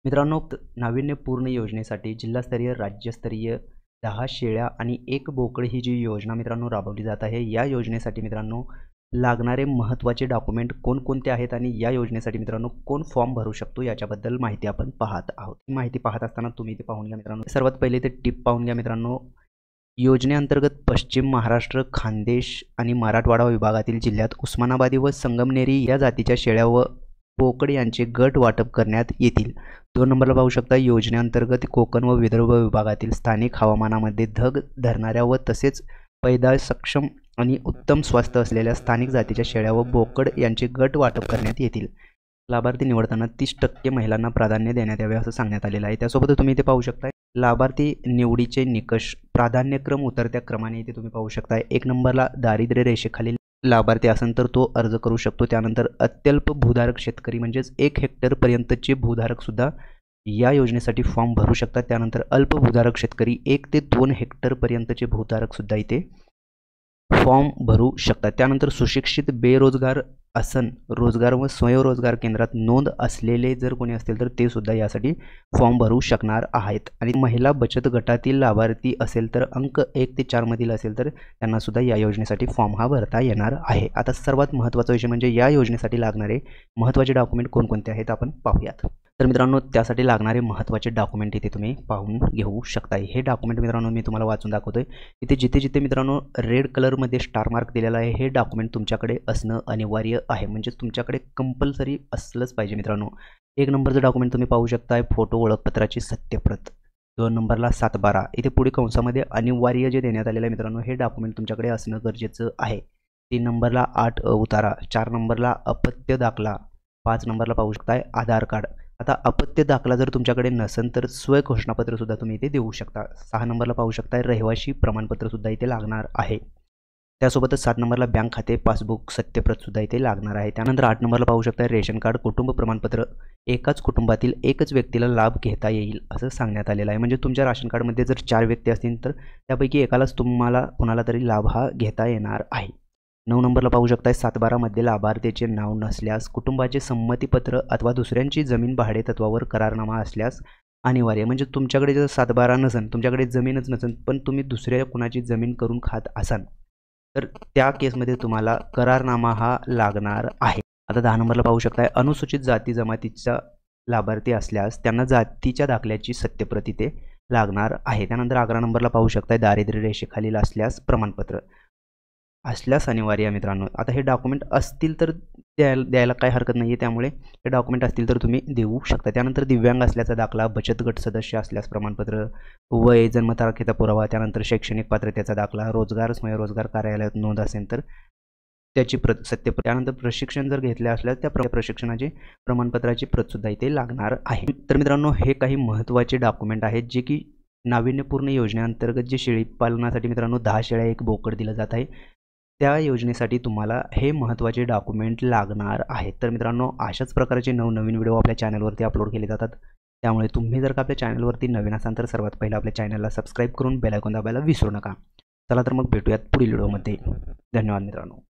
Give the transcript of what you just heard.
मित्रांनो, नाविन्यपूर्ण योजनेसाठी जिल्हास्तरीय राज्यस्तरीय 10 शेळ्या आणि 1 बोकड ही जी योजना मित्रांनो राबवली जात आहे. या योजनेसाठी मित्रांनो लागणारे महत्त्वाचे डॉक्युमेंट कोणकोणते आहेत आणि या योजनेसाठी मित्रांनो कोण फॉर्म भरू शकतो याच्याबद्दल माहिती आपण पाहत आहोत. ही माहिती पाहत असताना तुम्ही ते पाहून घ्या मित्रांनो. सर्वात पहिले ते टिप पाहून घ्या मित्रांनो. योजनेअंतर्गत पश्चिम महाराष्ट्र, खानदेश आणि मराठवाडा विभागातील जिल्ह्यात उस्मानाबादी व संगमनेरी या जातीच्या शेळ्या व बोकड यांचे गट वाटप करण्यात येतील. 2 नंबरला पाहू शकता. योजनेअंतर्गत कोकण व विदर्भ विभागातील स्थानिक हवामानामध्ये धग धरणाऱ्या व तसेच पैदास सक्षम आणि उत्तम स्वास्थ्य असलेल्या स्थानिक जातीच्या शेळ्या व बोकड यांचे गट वाटप करण्यात येतील. लाभार्थी निवडताना 30% महिलांना प्राधान्य देण्यात यावे असं सांगण्यात आलेलं आहे. त्यासोबत तुम्ही इथे पाहू शकता लाभार्थी निवडीचे निकष प्राधान्यक्रम उतरत्या क्रमाने इथे तुम्ही पाहू शकता. 1 नंबरला दारिद्र्य रेषेखालील लाभार्थी असेल तर तो अर्ज करू शकतो. त्यानंतर अत्यल्प भूधारक शेतकरी म्हणजेच 1 हेक्टरपर्यंतचे भूधारकसुद्धा या योजनेसाठी फॉर्म भरू शकतात. त्यानंतर अल्प भूधारक शेतकरी 1 ते 2 हेक्टरपर्यंतचे भूधारकसुद्धा इथे फॉर्म भरू शकतात. त्यानंतर सुशिक्षित बेरोजगार असन रोजगार व स्वयंरोजगार केंद्रात नोंद असलेले जर कोणी असतील तर ते सुद्धा यासाठी फॉर्म भरू शकणार आहेत. आणि महिला बचत गटातील लाभार्थी असेल तर अंक 1 ते 4 मधील असेल तर त्यांना सुद्धा या योजनेसाठी फॉर्म हा भरता येणार आहे. आता सर्वात महत्त्वाचा विषय म्हणजे या योजनेसाठी लागणारे महत्त्वाचे डॉक्युमेंट कोणकोणते आहेत आपण पाहूयात. तर मित्रांनो, त्यासाठी लागणारे महत्त्वाचे डॉक्युमेंट इथे तुम्ही पाहून घेऊ शकता. हे डॉक्युमेंट मित्रांनो मी तुम्हाला वाचून दाखवतोय. इथे जिथे मित्रांनो रेड कलरमध्ये स्टार मार्क दिलेला आहे हे डॉक्युमेंट तुमच्याकडे असणं अनिवार्य आहे. म्हणजे तुमच्याकडे कंपल्सरी असलंच पाहिजे मित्रांनो. 1 नंबरचं डॉक्युमेंट तुम्ही पाहू शकता फोटो ओळखपत्राची सत्यप्रत. 2 नंबरला 7/12 इथे पुढे कंसामध्ये अनिवार्य जे देण्यात आलेलं आहे मित्रांनो हे डॉक्युमेंट तुमच्याकडे असणं गरजेचं आहे. 3 नंबरला 8 उतारा. 4 नंबरला अपत्य दाखला. 5 नंबरला पाहू शकताय आधार कार्ड. आता अपत्य दाखला जर तुमच्याकडे नसेल तर स्वयंघोषणापत्रसुद्धा तुम्ही इथे देऊ शकता. 6 नंबरला पाहू शकताय रहिवाशी प्रमाणपत्रसुद्धा इथे लागणार आहे. त्यासोबतच 7 नंबरला बँक खाते पासबुक सत्यप्रतसुद्धा इथे लागणार आहे. त्यानंतर 8 नंबरला पाहू शकताय रेशन कार्ड कुटुंब प्रमाणपत्र. एकाच कुटुंबातील एकच व्यक्तीला लाभ घेता येईल असं सांगण्यात आलेलं आहे. म्हणजे तुमच्या राशन कार्डमध्ये जर 4 व्यक्ती असतील तर त्यापैकी एकालाच तुम्हाला कोणाला तरी लाभ हा घेता येणार आहे. 9 नंबरला पाहू शकताय 7/12 मध्ये लाभार्थीचे नाव नसल्यास कुटुंबाचे संमतीपत्र अथवा दुसऱ्यांची जमीन भाडे तत्वावर करारनामा असल्यास अनिवार्य. म्हणजे तुमच्याकडे जर 7/12 नसेल, तुमच्याकडे जमीनच नसेल पण तुम्ही दुसऱ्या कुणाची जमीन करून खात असाल तर त्या केसमध्ये तुम्हाला करारनामा हा लागणार आहे. आता 10 नंबरला पाहू शकताय अनुसूचित जाती जमातीचा लाभार्थी असल्यास त्यांना जातीच्या दाखल्याची सत्यप्रत इथे लागणार आहे. त्यानंतर 11 नंबरला पाहू शकताय दारिद्र्य रेषेखालील असल्यास प्रमाणपत्र असल्यास अनिवार्य मित्रांनो. आता हे डॉक्युमेंट असतील तर द्यायला काही हरकत नाही आहे. त्यामुळे हे डॉक्युमेंट असतील तर तुम्ही देऊ शकता. त्यानंतर दिव्यांग असल्याचा दाखला, बचत गट सदस्य असल्यास प्रमाणपत्र, वय जन्मतारखेचा पुरावा, त्यानंतर शैक्षणिक पात्रतेचा दाखला, रोजगार स्वयंरोजगार कार्यालयात नोंद असेल तर त्याची सत्यप्रत. त्यानंतर प्रशिक्षण जर घेतले असल्यास त्या प्रशिक्षणाची प्रमाणपत्राची प्रतसुद्धा इथे लागणार आहे. तर मित्रांनो, हे काही महत्त्वाचे डॉक्युमेंट आहेत जे की नाविन्यपूर्ण योजनेअंतर्गत जे शेळी पालनासाठी मित्रांनो 10 शेळ्या 1 बोकड दिलं जात आहे त्या योजनेसाठी तुम्हाला हे महत्त्वाचे डॉक्युमेंट लागणार आहेत. तर मित्रांनो, अशाच प्रकारचे नवनवीन व्हिडिओ आपल्या चॅनलवरती अपलोड केले जातात. त्यामुळे तुम्ही जर का आपल्या चॅनलवरती नवीन असाल तर सर्वात पहिला आपल्या चॅनलला सबस्क्राईब करून बेल आयकॉन दाबायला विसरू नका. चला तर मग भेटूयात पुढील व्हिडिओमध्ये. धन्यवाद मित्रांनो.